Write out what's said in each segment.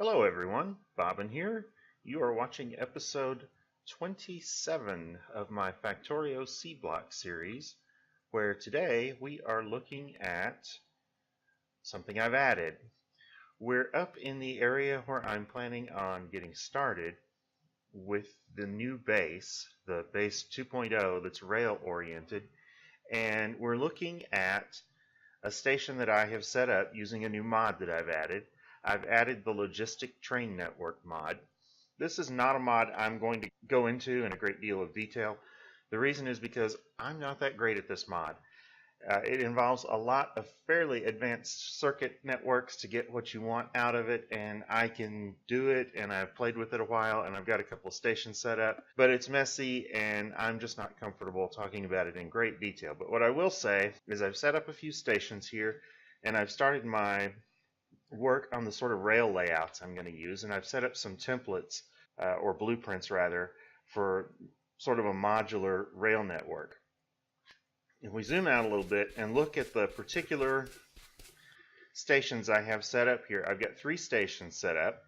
Hello everyone, Bobbin here. You are watching episode 27 of my Factorio C Block series, where today we are looking at something I've added. We're up in the area where I'm planning on getting started with the new base, the base 2.0 that's rail oriented, and we're looking at a station that I have set up using a new mod that I've added. I've added the Logistic Train Network mod. This is not a mod I'm going to go into in a great deal of detail. The reason is because I'm not that great at this mod. It involves a lot of fairly advanced circuit networks to get what you want out of it, and I can do it, and I've played with it a while, and I've got a couple of stations set up, but it's messy, and I'm just not comfortable talking about it in great detail. But what I will say is I've set up a few stations here, and I've started my work on the sort of rail layouts I'm going to use, and I've set up some templates, or blueprints rather, for sort of a modular rail network. If we zoom out a little bit and look at the particular stations I have set up here, I've got 3 stations set up,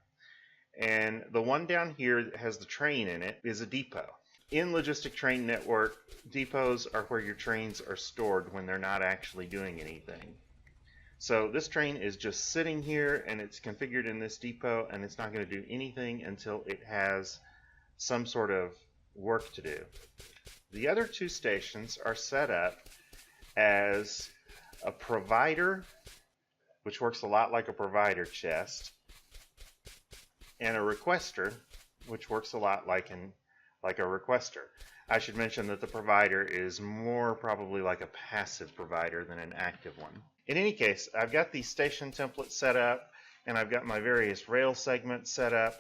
and the one down here that has the train in it is a depot. In Logistic Train Network, depots are where your trains are stored when they're not actually doing anything. So this train is just sitting here and it's configured in this depot, and it's not going to do anything until it has some sort of work to do. The other 2 stations are set up as a provider, which works a lot like a provider chest, and a requester, which works a lot like a requester. I should mention that the provider is more probably like a passive provider than an active one. In any case, I've got these station templates set up, and I've got my various rail segments set up.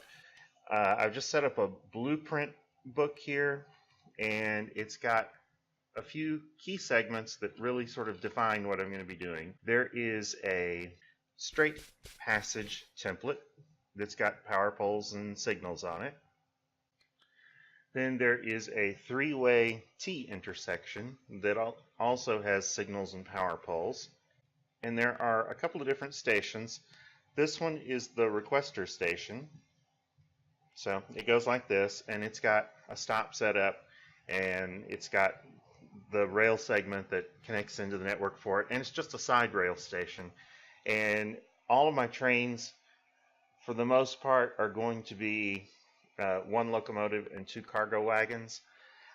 I've just set up a blueprint book here, and it's got a few key segments that really sort of define what I'm going to be doing. There is a straight passage template that's got power poles and signals on it. Then there is a 3-way T intersection that also has signals and power poles. And there are a couple of different stations. This one is the requester station. So it goes like this, and it's got a stop set up, and it's got the rail segment that connects into the network for it, and it's just a side rail station. And all of my trains, for the most part, are going to be 1 locomotive and 2 cargo wagons.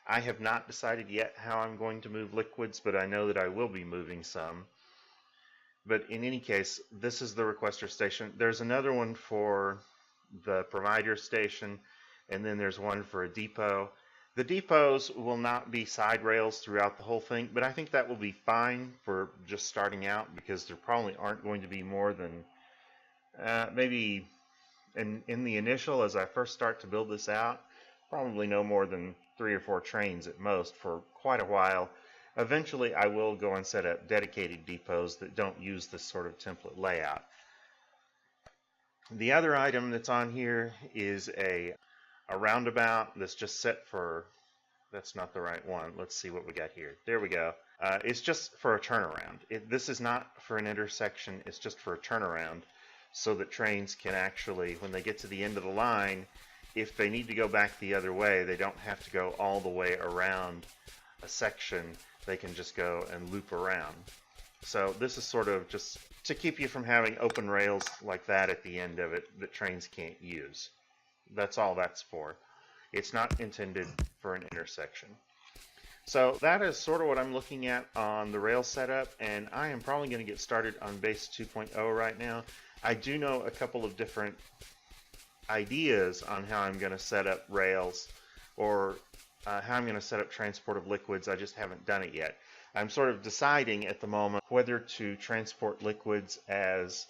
I have not decided yet how I'm going to move liquids, but I know that I will be moving some. But in any case, this is the requester station. There's another one for the provider station, and then there's one for a depot. The depots will not be side rails throughout the whole thing, but I think that will be fine for just starting out, because there probably aren't going to be more than maybe in the initial, as I first start to build this out, probably no more than 3 or 4 trains at most for quite a while. Eventually I will go and set up dedicated depots that don't use this sort of template layout. The other item that's on here is a roundabout that's just set for, that's not the right one. Let's see what we got here. There we go. It's just for a turnaround. This is not for an intersection, it's just for a turnaround, so that trains can actually, when they get to the end of the line, if they need to go back the other way, they don't have to go all the way around a section. They can just go and loop around. So this is sort of just to keep you from having open rails like that at the end of it that trains can't use. That's all that's for. It's not intended for an intersection. So that is sort of what I'm looking at on the rail setup, and I am probably going to get started on base 2.0 right now. I do know a couple of different ideas on how I'm going to set up rails, or how I'm going to set up transport of liquids. I just haven't done it yet. I'm sort of deciding at the moment whether to transport liquids as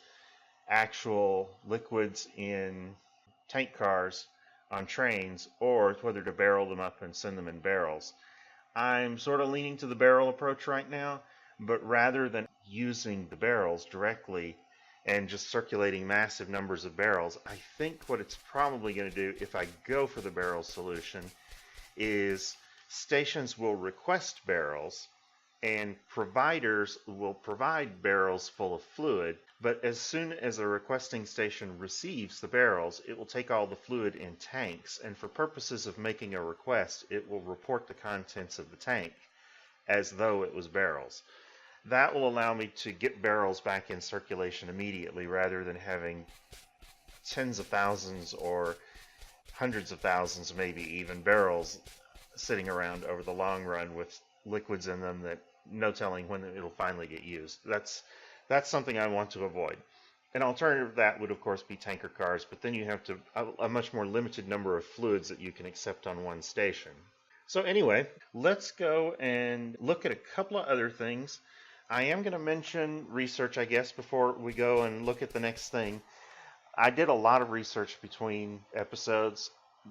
actual liquids in tank cars on trains, or whether to barrel them up and send them in barrels. I'm sort of leaning to the barrel approach right now, but rather than using the barrels directly and just circulating massive numbers of barrels, I think what it's probably going to do, if I go for the barrel solution, is stations will request barrels, and providers will provide barrels full of fluid, but as soon as a requesting station receives the barrels, it will take all the fluid in tanks, and for purposes of making a request, it will report the contents of the tank as though it was barrels. That will allow me to get barrels back in circulation immediately rather than having tens of thousands or hundreds of thousands, maybe even, barrels sitting around over the long run with liquids in them that no telling when it'll finally get used. That's something I want to avoid. An alternative to that would of course be tanker cars, but then you have a much more limited number of fluids that you can accept on one station. So anyway, let's go and look at a couple of other things. I am going to mention research, I guess, before we go and look at the next thing. I did a lot of research between episodes.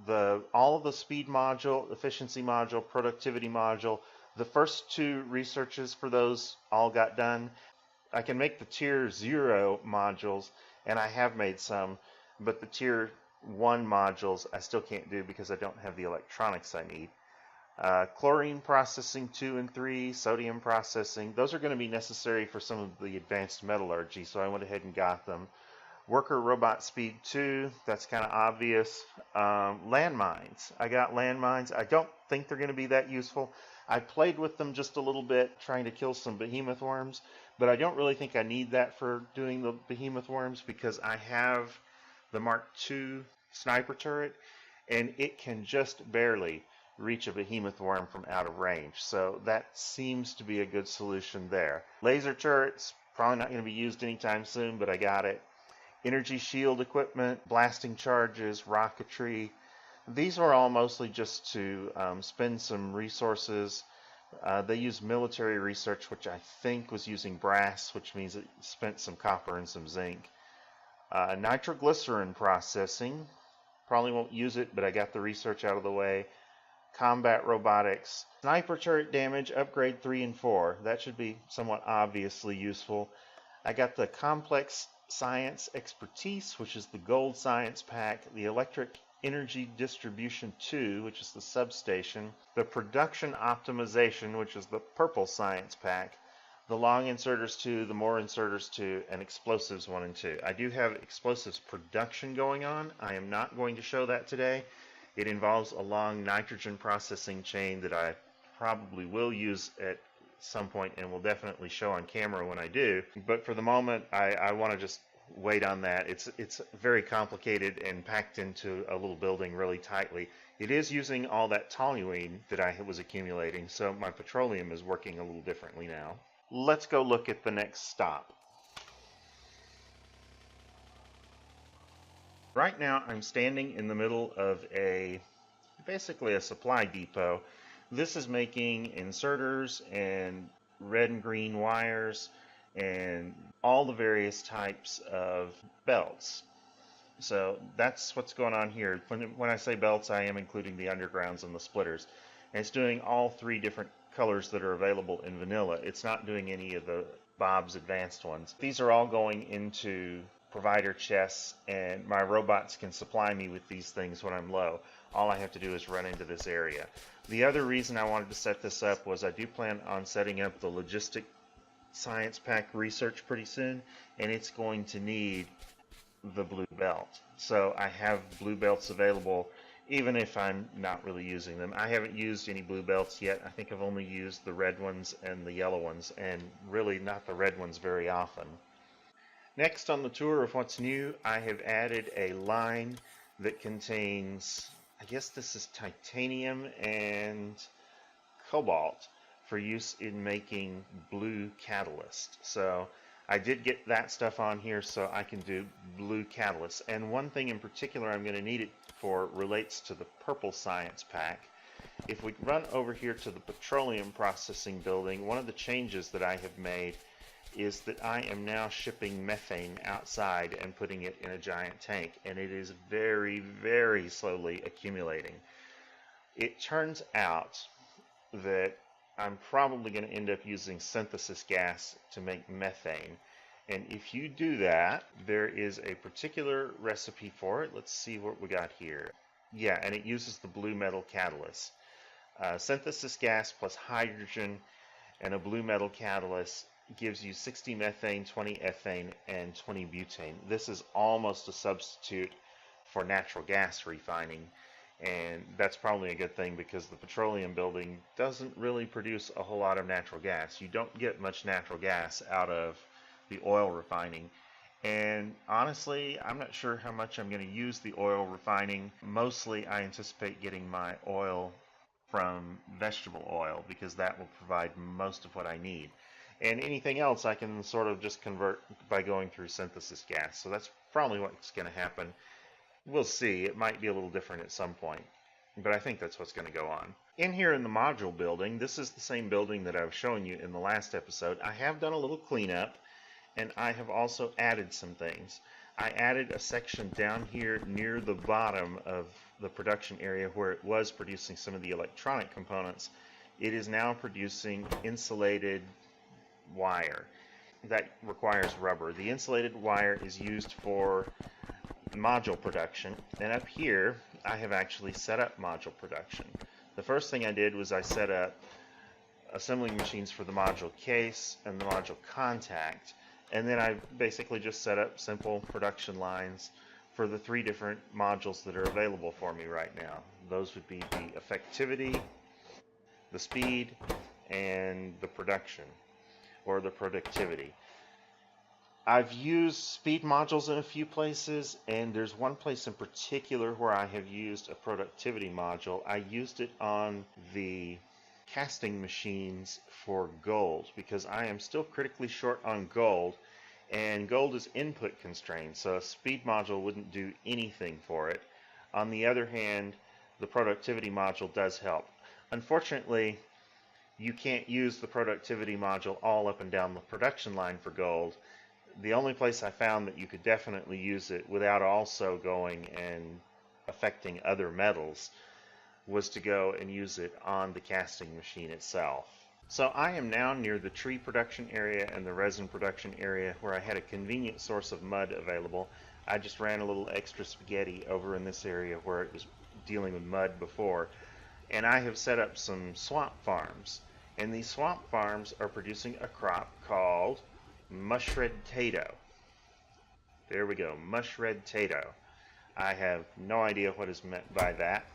All of the speed module, efficiency module, productivity module, the first two researches for those all got done. I can make the tier 0 modules, and I have made some, but the tier 1 modules I still can't do because I don't have the electronics I need. Chlorine processing 2 and 3, sodium processing, those are going to be necessary for some of the advanced metallurgy, so I went ahead and got them. Worker robot speed 2, that's kind of obvious. Landmines, I got landmines. I don't think they're going to be that useful. I played with them just a little bit trying to kill some behemoth worms, but I don't really think I need that for doing the behemoth worms because I have the Mark II sniper turret and it can just barely reach a behemoth worm from out of range, so that seems to be a good solution there. Laser turrets, probably not going to be used anytime soon, but I got it. Energy shield equipment, blasting charges, rocketry. These are all mostly just to spend some resources. They use military research, which I think was using brass, which means it spent some copper and some zinc. Nitroglycerin processing, probably won't use it, but I got the research out of the way. Combat robotics. Sniper turret damage, upgrade 3 and 4. That should be somewhat obviously useful. I got the complex science expertise, which is the gold science pack, the electric energy distribution 2, which is the substation, the production optimization, which is the purple science pack, the long inserters 2, the more inserters 2, and explosives 1 and 2. I do have explosives production going on. I am not going to show that today. It involves a long nitrogen processing chain that I probably will use at some point and will definitely show on camera when I do, but for the moment I want to just wait on that. It's very complicated and packed into a little building really tightly. It is using all that toluene that I was accumulating, so my petroleum is working a little differently now. Let's go look at the next stop. Right now I'm standing in the middle of basically a supply depot. This is making inserters and red and green wires and all the various types of belts. So that's what's going on here. When I say belts, I am including the undergrounds and the splitters. And it's doing all 3 different colors that are available in vanilla. It's not doing any of the Bob's advanced ones. These are all going into provider chests, and my robots can supply me with these things when I'm low. All I have to do is run into this area. The other reason I wanted to set this up was I do plan on setting up the logistic science pack research pretty soon, and it's going to need the blue belt. So I have blue belts available even if I'm not really using them. I haven't used any blue belts yet. I think I've only used the red ones and the yellow ones, and really not the red ones very often. Next on the tour of what's new, I have added a line that contains, I guess this is titanium and cobalt for use in making blue catalyst. So I did get that stuff on here so I can do blue catalyst. And one thing in particular I'm going to need it for relates to the purple science pack. If we run over here to the petroleum processing building, one of the changes that I have made is that I am now shipping methane outside and putting it in a giant tank, and it is very, very slowly accumulating. It turns out that I'm probably going to end up using synthesis gas to make methane, and if you do that, there is a particular recipe for it. Let's see what we got here. Yeah, and it uses the blue metal catalyst. Synthesis gas plus hydrogen and a blue metal catalyst gives you 60 methane, 20 ethane, and 20 butane. This is almost a substitute for natural gas refining, and that's probably a good thing because the petroleum building doesn't really produce a whole lot of natural gas. You don't get much natural gas out of the oil refining. And honestly, I'm not sure how much I'm going to use the oil refining. Mostly, I anticipate getting my oil from vegetable oil because that will provide most of what I need. And anything else I can sort of just convert by going through synthesis gas. So that's probably what's going to happen. We'll see. It might be a little different at some point, but I think that's what's going to go on. In here in the module building, this is the same building that I was showing you in the last episode. I have done a little cleanup, and I have also added some things. I added a section down here near the bottom of the production area where it was producing some of the electronic components. It is now producing insulated wire that requires rubber. The insulated wire is used for module production, and up here I have actually set up module production. The first thing I did was I set up assembling machines for the module case and the module contact, and then I basically just set up simple production lines for the 3 different modules that are available for me right now. Those would be the effectivity, the speed, and the production, or the productivity. I've used speed modules in a few places, and there's one place in particular where I have used a productivity module. I used it on the casting machines for gold because I am still critically short on gold, and gold is input constrained, so a speed module wouldn't do anything for it. On the other hand, the productivity module does help. Unfortunately, you can't use the productivity module all up and down the production line for gold. The only place I found that you could definitely use it without also going and affecting other metals was to go and use it on the casting machine itself. So I am now near the tree production area and the resin production area where I had a convenient source of mud available. I just ran a little extra spaghetti over in this area where it was dealing with mud before, and I have set up some swamp farms. And these swamp farms are producing a crop called mushroom tato. There we go, mushroom tato. I have no idea what is meant by that.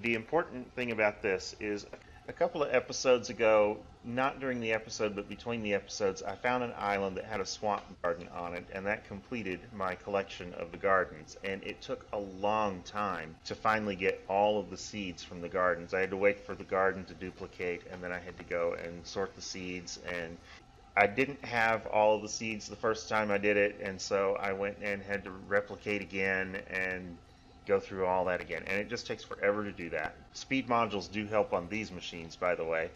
The important thing about this is a couple of episodes ago, not during the episode but between the episodes, I found an island that had a swamp garden on it, and that completed my collection of the gardens. And it took a long time to finally get all of the seeds from the gardens. I had to wait for the garden to duplicate, and then I had to go and sort the seeds, and I didn't have all of the seeds the first time I did it, and so I went and had to replicate again and go through all that again, and it just takes forever to do that. Speed modules do help on these machines, by the way.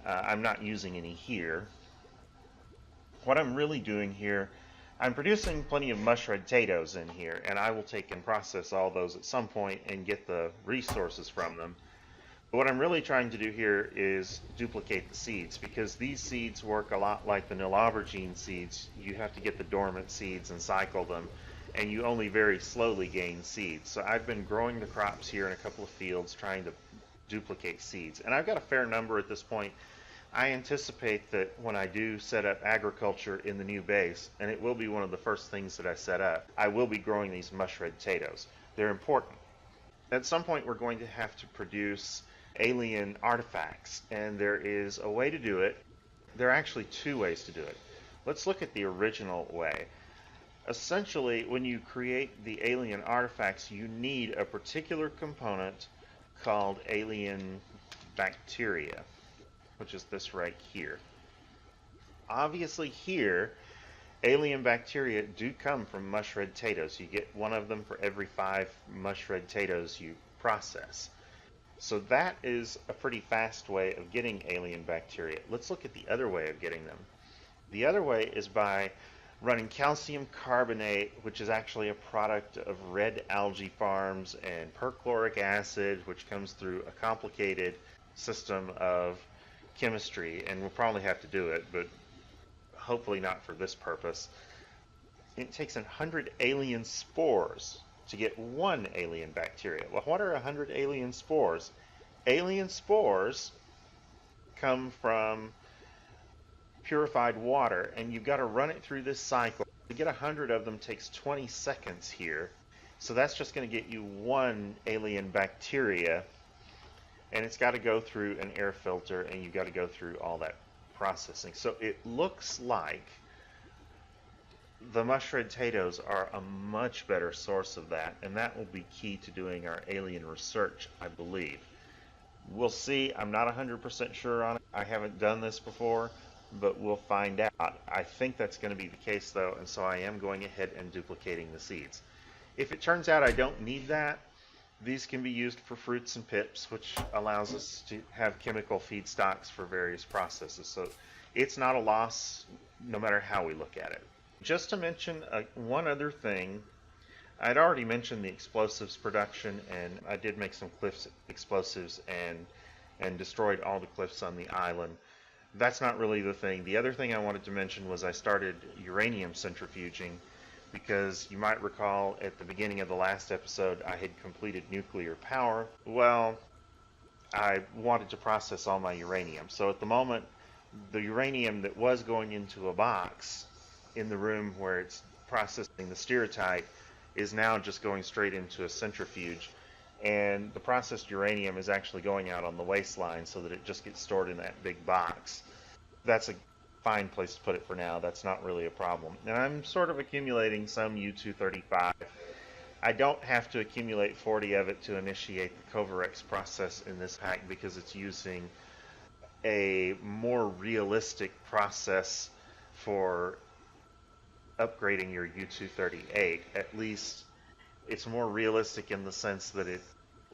I'm not using any here. What I'm really doing here, I'm producing plenty of mushroom potatoes in here, and I will take and process all those at some point and get the resources from them. But what I'm really trying to do here is duplicate the seeds, because these seeds work a lot like vanilla aubergine seeds. You have to get the dormant seeds and cycle them, and you only very slowly gain seeds. So I've been growing the crops here in a couple of fields trying to duplicate seeds, and I've got a fair number at this point. I anticipate that when I do set up agriculture in the new base, and it will be one of the first things that I set up, I will be growing these mushroom potatoes. They're important. At some point we're going to have to produce alien artifacts, and there is a way to do it. There are actually 2 ways to do it. Let's look at the original way. Essentially, when you create the alien artifacts, you need a particular component called alien bacteria, which is this right here. Obviously here, alien bacteria do come from mushroom potatoes. You get 1 of them for every 5 mushroom potatoes you process. So that is a pretty fast way of getting alien bacteria. Let's look at the other way of getting them. The other way is by running calcium carbonate, which is actually a product of red algae farms, and perchloric acid, which comes through a complicated system of chemistry, and we'll probably have to do it, but hopefully not for this purpose. It takes 100 alien spores to get 1 alien bacteria. Well, what are 100 alien spores? Alien spores come from purified water, and you've got to run it through this cycle. To get 100 of them takes 20 seconds here. So that's just going to get you one alien bacteria, and it's got to go through an air filter, and you've got to go through all that processing. So it looks like the mushroom potatoes are a much better source of that, and that will be key to doing our alien research, I believe. We'll see. I'm not 100% sure on it. I haven't done this before, but we'll find out. I think that's going to be the case, though, and so I am going ahead and duplicating the seeds. If it turns out I don't need that, these can be used for fruits and pips, which allows us to have chemical feedstocks for various processes. So it's not a loss no matter how we look at it. Just to mention one other thing, I'd already mentioned the explosives production, and I did make some cliff explosives and destroyed all the cliffs on the island. That's not really the thing. The other thing I wanted to mention was I started uranium centrifuging, because you might recall at the beginning of the last episode I had completed nuclear power. Well, I wanted to process all my uranium. So at the moment, the uranium that was going into a box in the room where it's processing the stereotype is now just going straight into a centrifuge, and the processed uranium is actually going out on the waistline so that it just gets stored in that big box. That's a fine place to put it for now. That's not really a problem. And I'm sort of accumulating some U-235. I don't have to accumulate 40 of it to initiate the Covarex process in this pack, because it's using a more realistic process for upgrading your U-238. At least it's more realistic in the sense that it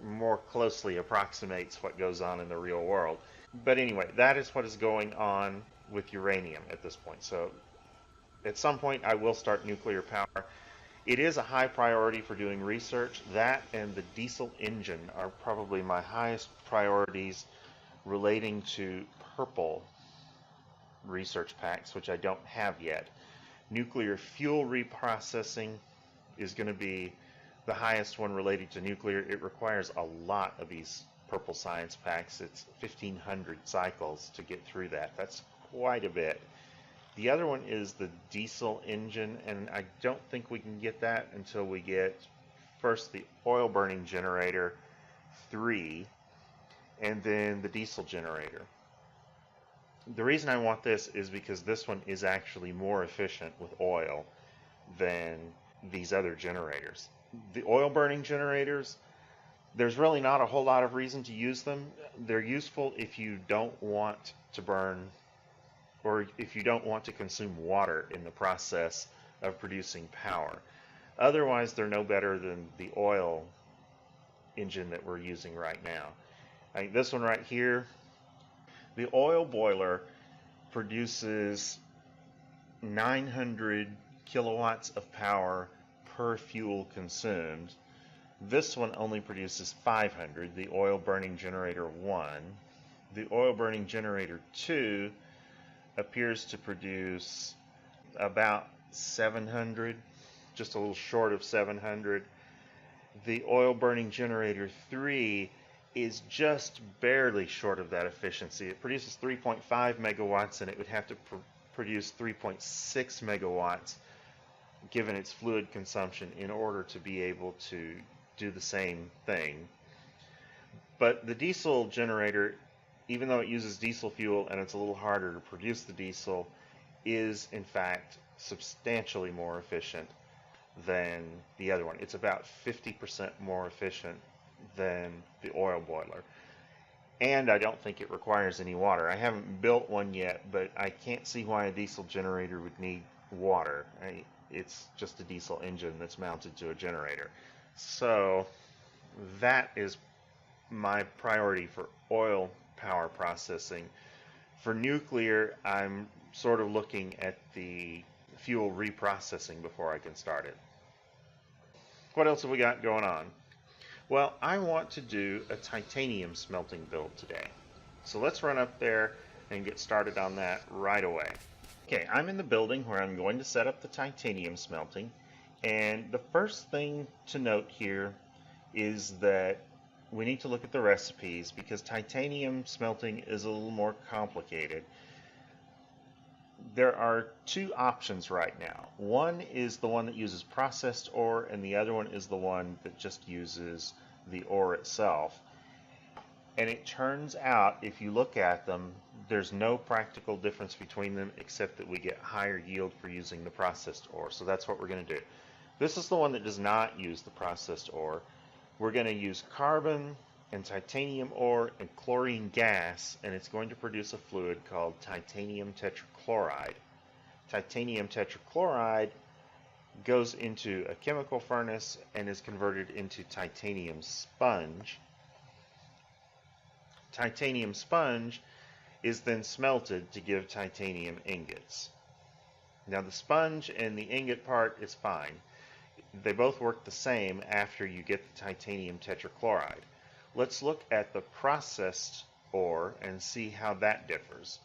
more closely approximates what goes on in the real world. But anyway, that is what is going on with uranium at this point. So at some point I will start nuclear power. It is a high priority for doing research. That and the diesel engine are probably my highest priorities relating to purple research packs, which I don't have yet. Nuclear fuel reprocessing is going to be the highest one related to nuclear. It requires a lot of these purple science packs. It's 1,500 cycles to get through that. That's quite a bit. The other one is the diesel engine, and I don't think we can get that until we get first the oil burning generator 3 and then the diesel generator. The reason I want this is because this one is actually more efficient with oil than these other generators. The oil burning generators, there's really not a whole lot of reason to use them. They're useful if you don't want to burn, or if you don't want to consume water in the process of producing power. Otherwise, they're no better than the oil engine that we're using right now. I think this one right here, the oil boiler produces 900 kilowatts of power per fuel consumed. This one only produces 500, the oil burning generator 1. The oil burning generator 2 appears to produce about 700, just a little short of 700. The oil burning generator 3 is just barely short of that efficiency. It produces 3.5 megawatts, and it would have to produce 3.6 megawatts given its fluid consumption in order to be able to do the same thing. But the diesel generator, even though it uses diesel fuel and it's a little harder to produce the diesel, is in fact substantially more efficient than the other one. It's about 50% more efficient than the oil boiler. And I don't think it requires any water. I haven't built one yet, but I can't see why a diesel generator would need water. It's just a diesel engine that's mounted to a generator. So that is my priority for oil power processing. For nuclear, I'm sort of looking at the fuel reprocessing before I can start it. What else have we got going on? Well, I want to do a titanium smelting build today. So let's run up there and get started on that right away. Okay, I'm in the building where I'm going to set up the titanium smelting. And the first thing to note here is that we need to look at the recipes, because titanium smelting is a little more complicated. There are two options right now. One is the one that uses processed ore, and the other one is the one that just uses the ore itself. And it turns out, if you look at them, there's no practical difference between them except that we get higher yield for using the processed ore. So that's what we're going to do. This is the one that does not use the processed ore. We're going to use carbon and titanium ore and chlorine gas, and it's going to produce a fluid called titanium tetrachloride. Titanium tetrachloride goes into a chemical furnace and is converted into titanium sponge. Titanium sponge is then smelted to give titanium ingots. Now the sponge and the ingot part is fine. They both work the same after you get the titanium tetrachloride. Let's look at the processed ore and see how that differs.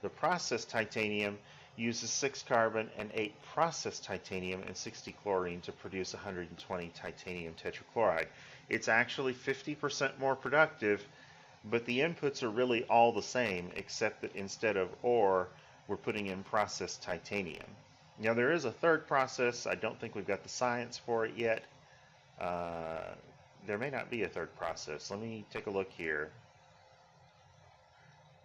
The processed titanium uses 6 carbon and 8 processed titanium and 60 chlorine to produce 120 titanium tetrachloride. It's actually 50% more productive, but the inputs are really all the same, except that instead of ore, we're putting in processed titanium. Now there is a third process. I don't think we've got the science for it yet. There may not be a third process. Let me take a look here.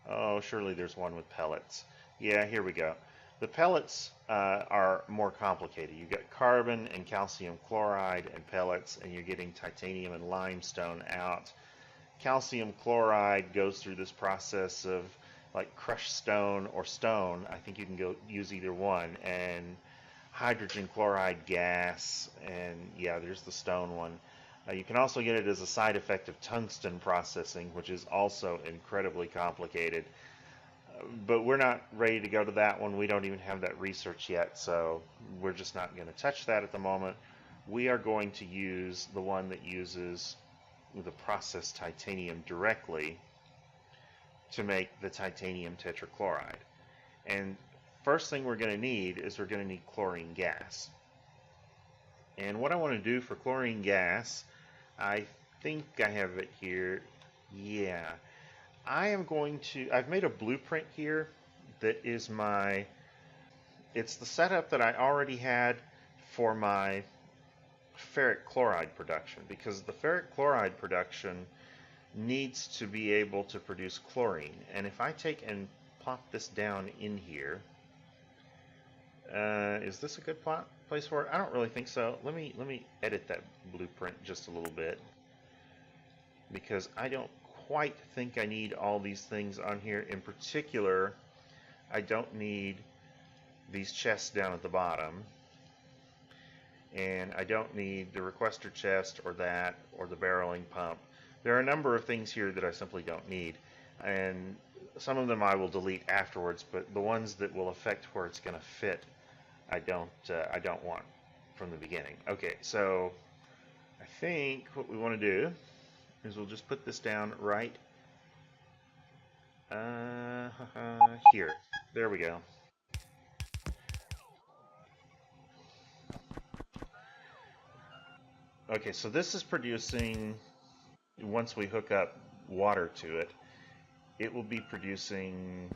Oh, surely there's one with pellets. Yeah, here we go. The pellets are more complicated. You've got carbon and calcium chloride and pellets, and you're getting titanium and limestone out. Calcium chloride goes through this process of like crushed stone or stone. I think you can go use either one. And hydrogen chloride gas, and yeah, there's the stone one. You can also get it as a side effect of tungsten processing, which is also incredibly complicated. But we're not ready to go to that one. We don't even have that research yet, so we're just not going to touch that at the moment. We are going to use the one that uses the processed titanium directly to make the titanium tetrachloride. And first thing we're going to need is we're going to need chlorine gas. And what I want to do for chlorine gas, I think I have it here. Yeah. I've made a blueprint here that is it's the setup that I already had for my ferric chloride production, because the ferric chloride production needs to be able to produce chlorine. And if I take and plop this down in here, is this a good place for it? I don't really think so. Let me edit that blueprint just a little bit, because I don't quite think I need all these things on here. In particular, I don't need these chests down at the bottom, and I don't need the requester chest or that, or the barreling pump. There are a number of things here that I simply don't need, and some of them I will delete afterwards, but the ones that will affect where it's going to fit, I don't want from the beginning. Okay, so I think what we want to do is we'll just put this down right here. There we go. Okay, so this is producing, once we hook up water to it, it will be producing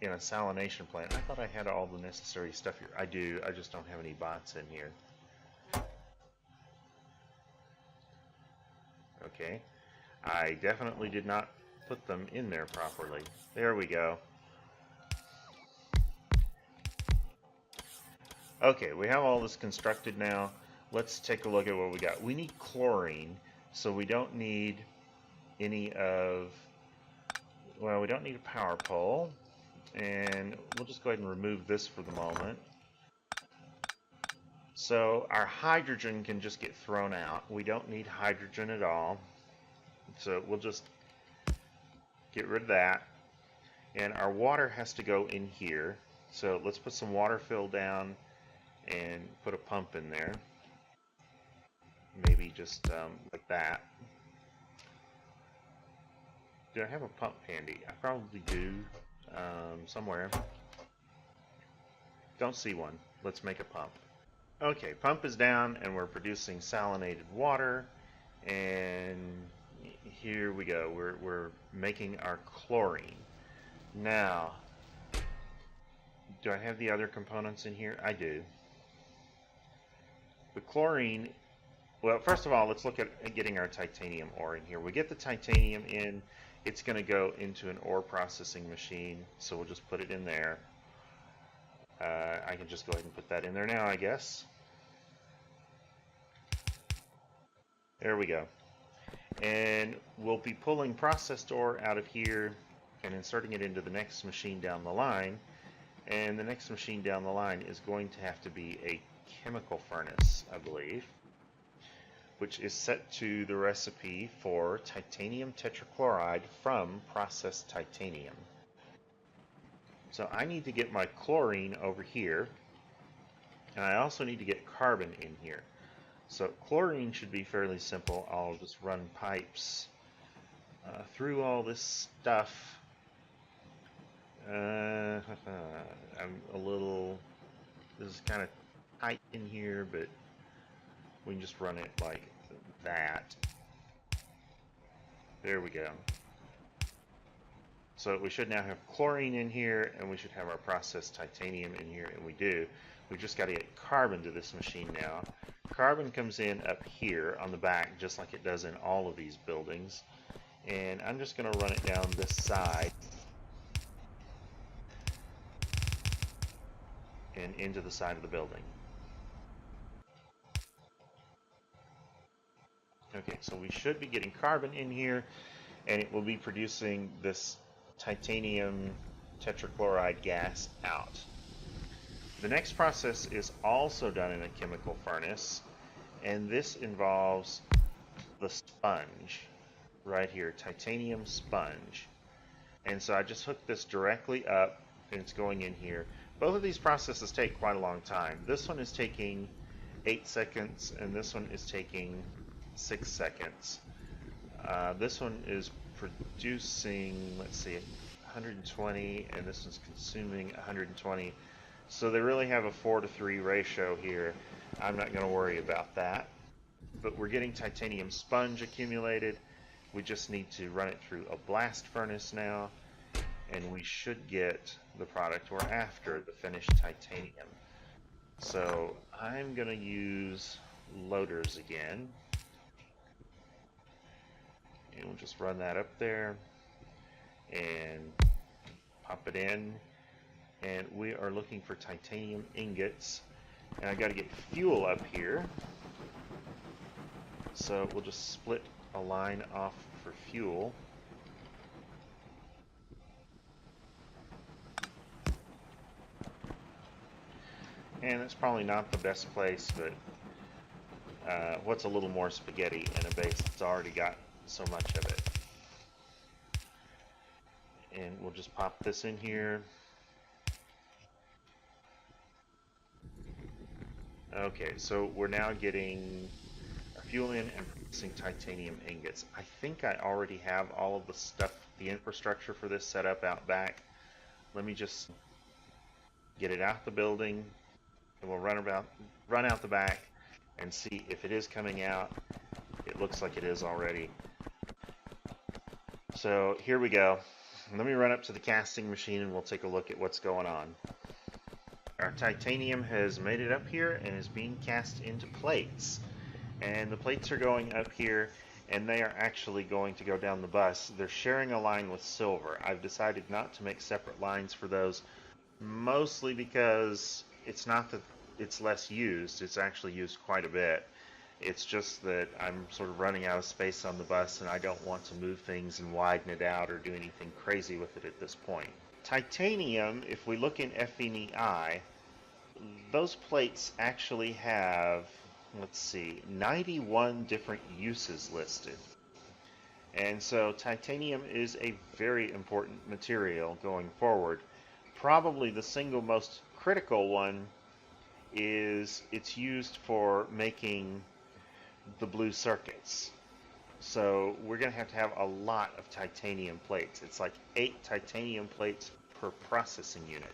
in a salination plant. I thought I had all the necessary stuff here. I do, I just don't have any bots in here. Okay, I definitely did not put them in there properly. There we go. Okay, we have all this constructed now. Let's take a look at what we got. We need chlorine, so we don't need any of, well, we don't need a power pole, and we'll just go ahead and remove this for the moment. So our hydrogen can just get thrown out. We don't need hydrogen at all, so we'll just get rid of that. And our water has to go in here, so let's put some water fill down and put a pump in there. Maybe just like that. Do I have a pump handy? I probably do, somewhere. Don't see one. Let's make a pump. Okay, pump is down and we're producing salinated water, and here we go. We're making our chlorine. Now, Do I have the other components in here? I do. The chlorine, well, first of all, let's look at getting our titanium ore in here. We get the titanium in, it's going to go into an ore processing machine, so we'll just put it in there. I can just go ahead and put that in there now, I guess. There we go. And we'll be pulling processed ore out of here and inserting it into the next machine down the line. And the next machine down the line is going to have to be a chemical furnace, I believe, which is set to the recipe for titanium tetrachloride from processed titanium. So I need to get my chlorine over here, and I also need to get carbon in here. So chlorine should be fairly simple. I'll just run pipes through all this stuff. I'm a little, this is kind of tight in here, but we can just run it like that. There we go. So we should now have chlorine in here, and we should have our processed titanium in here, and we do. We just got to get carbon to this machine now. Carbon comes in up here on the back, just like it does in all of these buildings. And I'm just going to run it down this side and into the side of the building. Okay, so we should be getting carbon in here, and it will be producing this titanium tetrachloride gas out. The next process is also done in a chemical furnace, and this involves the sponge right here, titanium sponge. And so I just hooked this directly up, and it's going in here. Both of these processes take quite a long time. This one is taking 8 seconds, and this one is taking 6 seconds. This one is producing, let's see, 120, and this one's consuming 120. So they really have a 4-to-3 ratio here. I'm not going to worry about that. But we're getting titanium sponge accumulated. We just need to run it through a blast furnace now, and we should get the product we're after, the finished titanium. So I'm going to use loaders again. And we'll just run that up there and pop it in. And we are looking for titanium ingots. And I got to get fuel up here. So we'll just split a line off for fuel. And it's probably not the best place, but what's a little more spaghetti in a base that's already got so much of it. And we'll just pop this in here. Okay, so we're now getting our fuel in and producing titanium ingots. I think I already have all of the stuff, the infrastructure for this set up out back. Let me just get it out the building, and we'll run out the back and see if it is coming out. It looks like it is already. So here we go. Let me run up to the casting machine and we'll take a look at what's going on. Our titanium has made it up here and is being cast into plates. And the plates are going up here, and they are actually going to go down the bus. They're sharing a line with silver. I've decided not to make separate lines for those, mostly because it's not that it's less used. It's actually used quite a bit. It's just that I'm sort of running out of space on the bus, and I don't want to move things and widen it out or do anything crazy with it at this point. Titanium, if we look in FNEI, those plates actually have, let's see, 91 different uses listed. And so titanium is a very important material going forward. Probably the single most critical one is it's used for making the blue circuits. So we're going to have a lot of titanium plates. It's like 8 titanium plates per processing unit.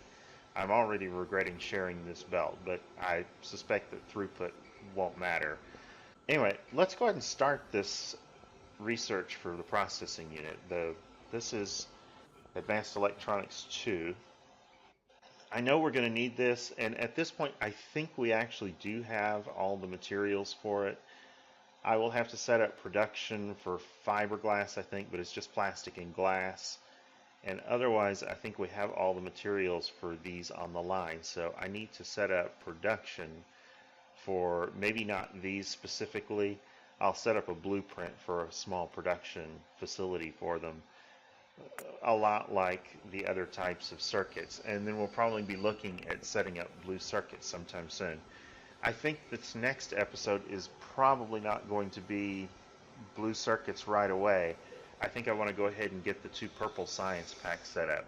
I'm already regretting sharing this belt, but I suspect that throughput won't matter. Anyway, let's go ahead and start this research for the processing unit. This is Advanced Electronics 2. I know we're going to need this, and at this point I think we actually do have all the materials for it. I will have to set up production for fiberglass, I think, but it's just plastic and glass. And otherwise, I think we have all the materials for these on the line. So I need to set up production for maybe not these specifically. I'll set up a blueprint for a small production facility for them, a lot like the other types of circuits. And then we'll probably be looking at setting up blue circuits sometime soon. I think this next episode is probably not going to be blue circuits right away. I think I want to go ahead and get the two purple science packs set up.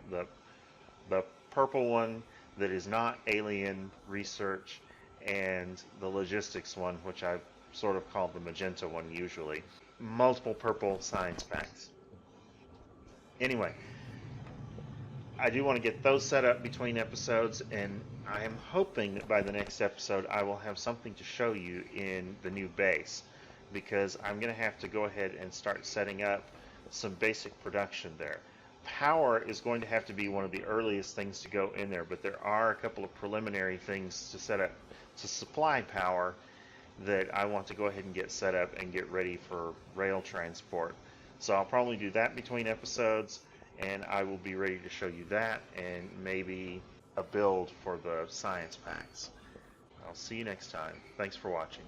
The purple one that is not alien research, and the logistics one, which I sort of call the magenta one usually. Multiple purple science packs. Anyway, I do want to get those set up between episodes, and I am hoping that by the next episode I will have something to show you in the new base, because I'm going to have to go ahead and start setting up some basic production there. Power is going to have to be one of the earliest things to go in there, but there are a couple of preliminary things to set up to supply power that I want to go ahead and get set up and get ready for rail transport. So I'll probably do that between episodes, and I will be ready to show you that and maybe a build for the science packs. I'll see you next time. Thanks for watching.